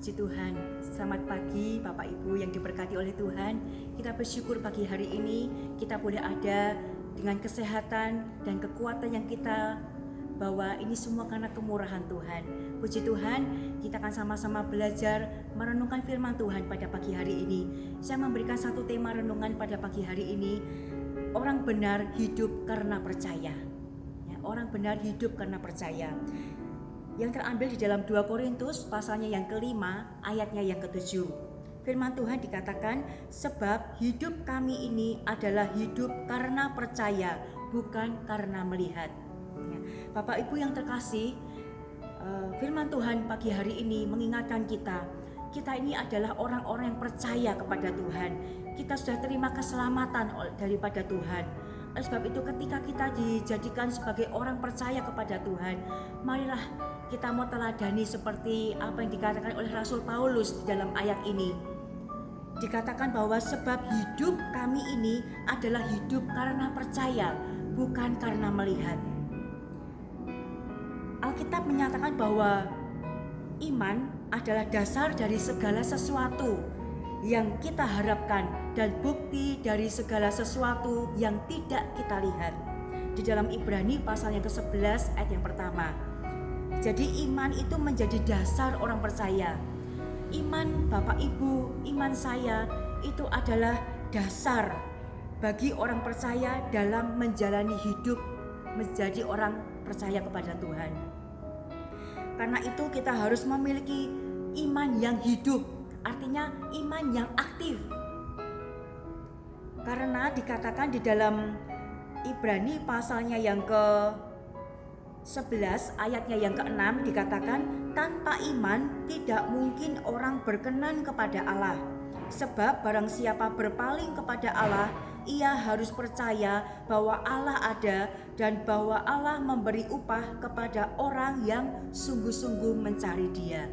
Puji Tuhan, selamat pagi Bapak Ibu yang diberkati oleh Tuhan. Kita bersyukur pagi hari ini kita boleh ada dengan kesehatan dan kekuatan yang kita bawa, ini semua karena kemurahan Tuhan. Puji Tuhan, kita akan sama-sama belajar merenungkan firman Tuhan pada pagi hari ini. Saya memberikan satu tema renungan pada pagi hari ini, orang benar hidup karena percaya. Ya, orang benar hidup karena percaya. Yang terambil di dalam 2 Korintus pasalnya yang kelima, ayatnya yang ke-7. Firman Tuhan dikatakan, sebab hidup kami ini adalah hidup karena percaya, bukan karena melihat. Ya, Bapak Ibu yang terkasih, firman Tuhan pagi hari ini mengingatkan kita ini adalah orang-orang yang percaya kepada Tuhan. Kita sudah terima keselamatan daripada Tuhan. Oleh sebab itu ketika kita dijadikan sebagai orang percaya kepada Tuhan, marilah kita mau teladani seperti apa yang dikatakan oleh Rasul Paulus di dalam ayat ini. Dikatakan bahwa sebab hidup kami ini adalah hidup karena percaya, bukan karena melihat. Alkitab menyatakan bahwa iman adalah dasar dari segala sesuatu yang kita harapkan dan bukti dari segala sesuatu yang tidak kita lihat. Di dalam Ibrani pasal yang ke-11 ayat yang pertama. Jadi iman itu menjadi dasar orang percaya. Iman Bapak Ibu, iman saya itu adalah dasar bagi orang percaya dalam menjalani hidup menjadi orang percaya kepada Tuhan. Karena itu kita harus memiliki iman yang hidup, artinya iman yang aktif. Karena dikatakan di dalam Ibrani pasalnya yang ke-11 ayatnya yang ke-6 dikatakan, tanpa iman tidak mungkin orang berkenan kepada Allah. Sebab barang siapa berpaling kepada Allah, ia harus percaya bahwa Allah ada dan bahwa Allah memberi upah kepada orang yang sungguh-sungguh mencari Dia.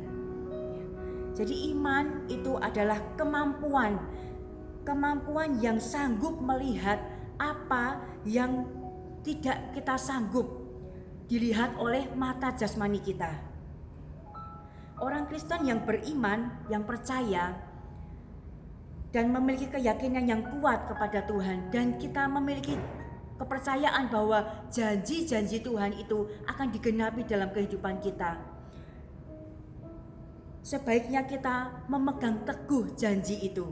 Jadi iman itu adalah kemampuan yang sanggup melihat apa yang tidak kita sanggup dilihat oleh mata jasmani kita. Orang Kristen yang beriman, yang percaya dan memiliki keyakinan yang kuat kepada Tuhan, dan kita memiliki kepercayaan bahwa janji-janji Tuhan itu akan digenapi dalam kehidupan kita. Sebaiknya kita memegang teguh janji itu.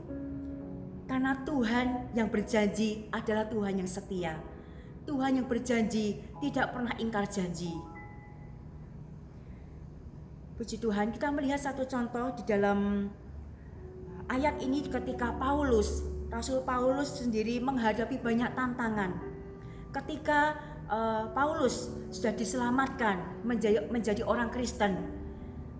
Karena Tuhan yang berjanji adalah Tuhan yang setia. Tuhan yang berjanji tidak pernah ingkar janji. Puji Tuhan, kita melihat satu contoh di dalam ayat ini ketika Rasul Paulus sendiri menghadapi banyak tantangan. Ketika Paulus sudah diselamatkan menjadi orang Kristen,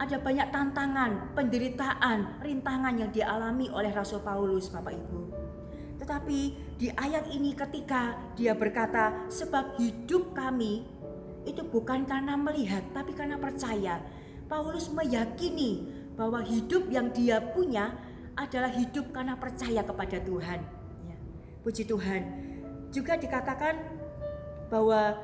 ada banyak tantangan, penderitaan, rintangan yang dialami oleh Rasul Paulus, Bapak Ibu. Tetapi di ayat ini ketika dia berkata, sebab hidup kami itu bukan karena melihat, tapi karena percaya. Paulus meyakini bahwa hidup yang dia punya adalah hidup karena percaya kepada Tuhan. Ya, puji Tuhan. Juga dikatakan bahwa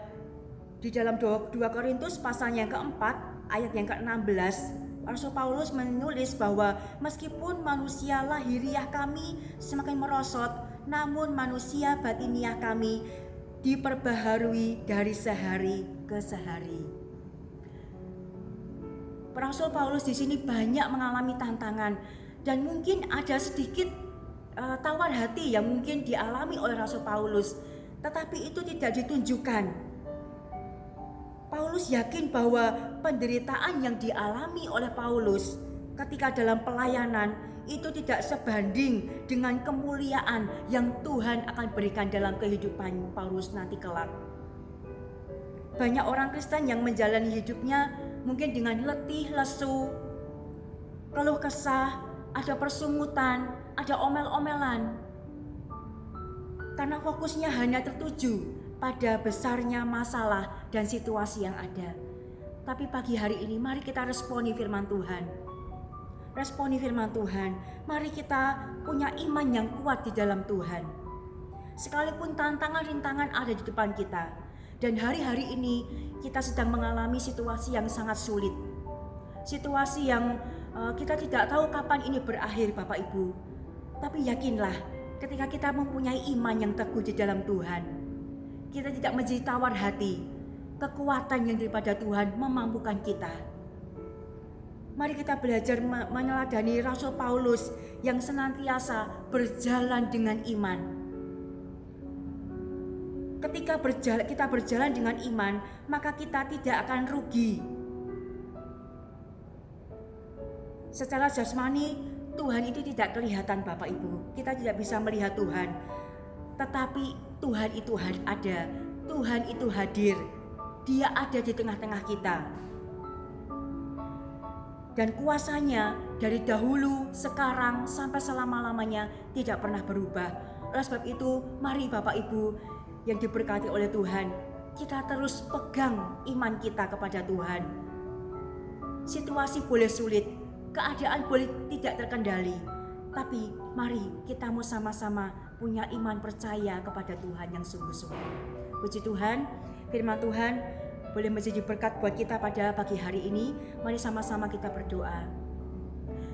di dalam 2 Korintus pasal yang keempat, ayat yang ke-16, Rasul Paulus menulis bahwa meskipun manusia lahiriah kami semakin merosot, namun manusia batiniah kami diperbaharui dari sehari ke sehari. Rasul Paulus di sini banyak mengalami tantangan dan mungkin ada sedikit tawar hati yang mungkin dialami oleh Rasul Paulus, tetapi itu tidak ditunjukkan. Paulus yakin bahwa penderitaan yang dialami oleh Paulus ketika dalam pelayanan itu tidak sebanding dengan kemuliaan yang Tuhan akan berikan dalam kehidupan Paulus nanti kelak. Banyak orang Kristen yang menjalani hidupnya mungkin dengan letih, lesu, keluh kesah, ada persungutan, ada omel-omelan. Karena fokusnya hanya tertuju pada besarnya masalah dan situasi yang ada. Tapi pagi hari ini mari kita responi firman Tuhan. Responi firman Tuhan. Mari kita punya iman yang kuat di dalam Tuhan. Sekalipun tantangan rintangan ada di depan kita, dan hari-hari ini kita sedang mengalami situasi yang sangat sulit. situasi yang kita tidak tahu kapan ini berakhir Bapak Ibu. Tapi yakinlah ketika kita mempunyai iman yang teguh di dalam Tuhan, kita tidak menjadi tawar hati. Kekuatan yang daripada Tuhan memampukan kita. Mari kita belajar meneladani Rasul Paulus yang senantiasa berjalan dengan iman. Ketika kita berjalan dengan iman, maka kita tidak akan rugi. Secara jasmani, Tuhan itu tidak kelihatan Bapak Ibu. Kita tidak bisa melihat Tuhan. Tetapi Tuhan itu ada. Tuhan itu hadir. Dia ada di tengah-tengah kita. Dan kuasanya dari dahulu, sekarang, sampai selama-lamanya tidak pernah berubah. Oleh sebab itu, mari Bapak Ibu yang diberkati oleh Tuhan, kita terus pegang iman kita kepada Tuhan. Situasi boleh sulit, keadaan boleh tidak terkendali, tapi mari kita mau sama-sama punya iman percaya kepada Tuhan yang sungguh-sungguh. Puji Tuhan, firman Tuhan boleh menjadi berkat buat kita pada pagi hari ini. Mari sama-sama kita berdoa.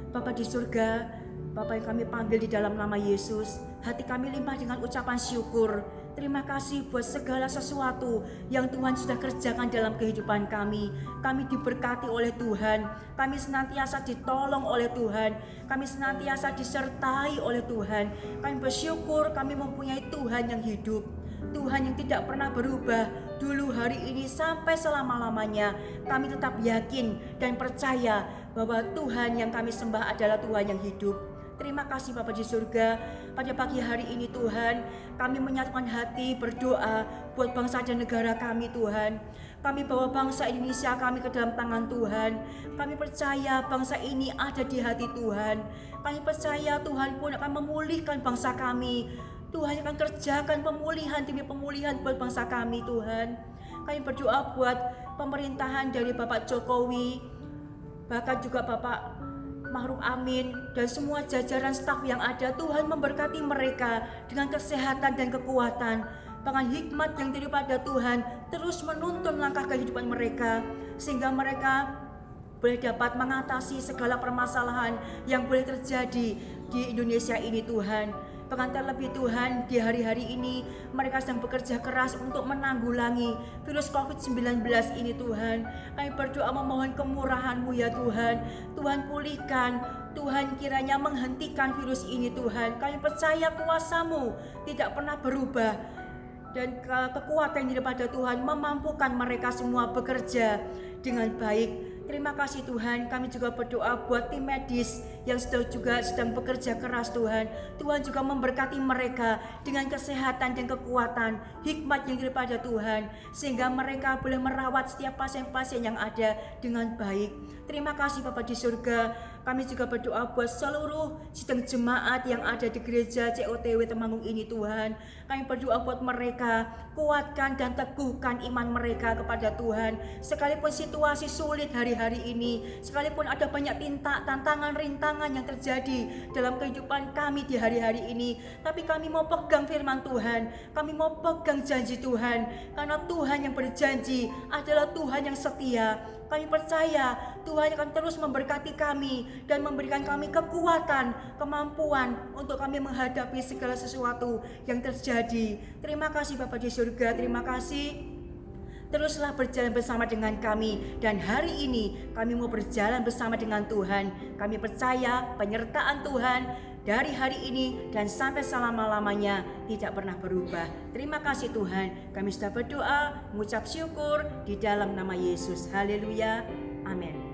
Bapa di surga, Bapa yang kami panggil di dalam nama Yesus, hati kami limpah dengan ucapan syukur. Terima kasih buat segala sesuatu yang Tuhan sudah kerjakan dalam kehidupan kami. Kami diberkati oleh Tuhan, kami senantiasa ditolong oleh Tuhan, kami senantiasa disertai oleh Tuhan. Kami bersyukur kami mempunyai Tuhan yang hidup, Tuhan yang tidak pernah berubah. Dulu, hari ini, sampai selama-lamanya kami tetap yakin dan percaya bahwa Tuhan yang kami sembah adalah Tuhan yang hidup. Terima kasih Bapa di surga. Pada pagi hari ini Tuhan, kami menyatukan hati berdoa buat bangsa dan negara kami Tuhan. Kami bawa bangsa Indonesia kami ke dalam tangan Tuhan. Kami percaya bangsa ini ada di hati Tuhan. Kami percaya Tuhan pun akan memulihkan bangsa kami. Tuhan akan kerjakan pemulihan demi pemulihan buat bangsa kami Tuhan. Kami berdoa buat pemerintahan dari Bapak Jokowi, bahkan juga Bapak Ma'ruf Amin dan semua jajaran staf yang ada. Tuhan memberkati mereka dengan kesehatan dan kekuatan, bahkan hikmat yang daripada Tuhan terus menuntun langkah kehidupan mereka, sehingga mereka boleh dapat mengatasi segala permasalahan yang boleh terjadi di Indonesia ini Tuhan. Bahkan terlebih Tuhan, di hari-hari ini mereka sedang bekerja keras untuk menanggulangi virus COVID-19 ini Tuhan. Kami berdoa memohon kemurahan-Mu ya Tuhan. Tuhan pulihkan, Tuhan kiranya menghentikan virus ini Tuhan. Kami percaya kuasa-Mu tidak pernah berubah. Dan kekuatan daripada Tuhan memampukan mereka semua bekerja dengan baik. Terima kasih Tuhan, kami juga berdoa buat tim medis yang sedang bekerja keras Tuhan. Tuhan juga memberkati mereka dengan kesehatan dan kekuatan, hikmat yang daripada Tuhan, sehingga mereka boleh merawat setiap pasien-pasien yang ada dengan baik. Terima kasih Bapa di surga. Kami juga berdoa buat seluruh sidang jemaat yang ada di gereja COTW Temanggung ini Tuhan. Kami berdoa buat mereka, kuatkan dan teguhkan iman mereka kepada Tuhan. Sekalipun situasi sulit hari-hari ini, sekalipun ada banyak tantangan, rintangan yang terjadi dalam kehidupan kami di hari-hari ini, tapi kami mau pegang firman Tuhan, kami mau pegang janji Tuhan, karena Tuhan yang berjanji adalah Tuhan yang setia. Kami percaya Tuhan akan terus memberkati kami dan memberikan kami kekuatan, kemampuan untuk kami menghadapi segala sesuatu yang terjadi. Terima kasih Bapa di surga, terima kasih. Teruslah berjalan bersama dengan kami, dan hari ini kami mau berjalan bersama dengan Tuhan. Kami percaya penyertaan Tuhan dari hari ini dan sampai selama-lamanya tidak pernah berubah. Terima kasih Tuhan, kami sudah berdoa, mengucap syukur di dalam nama Yesus. Haleluya, amin.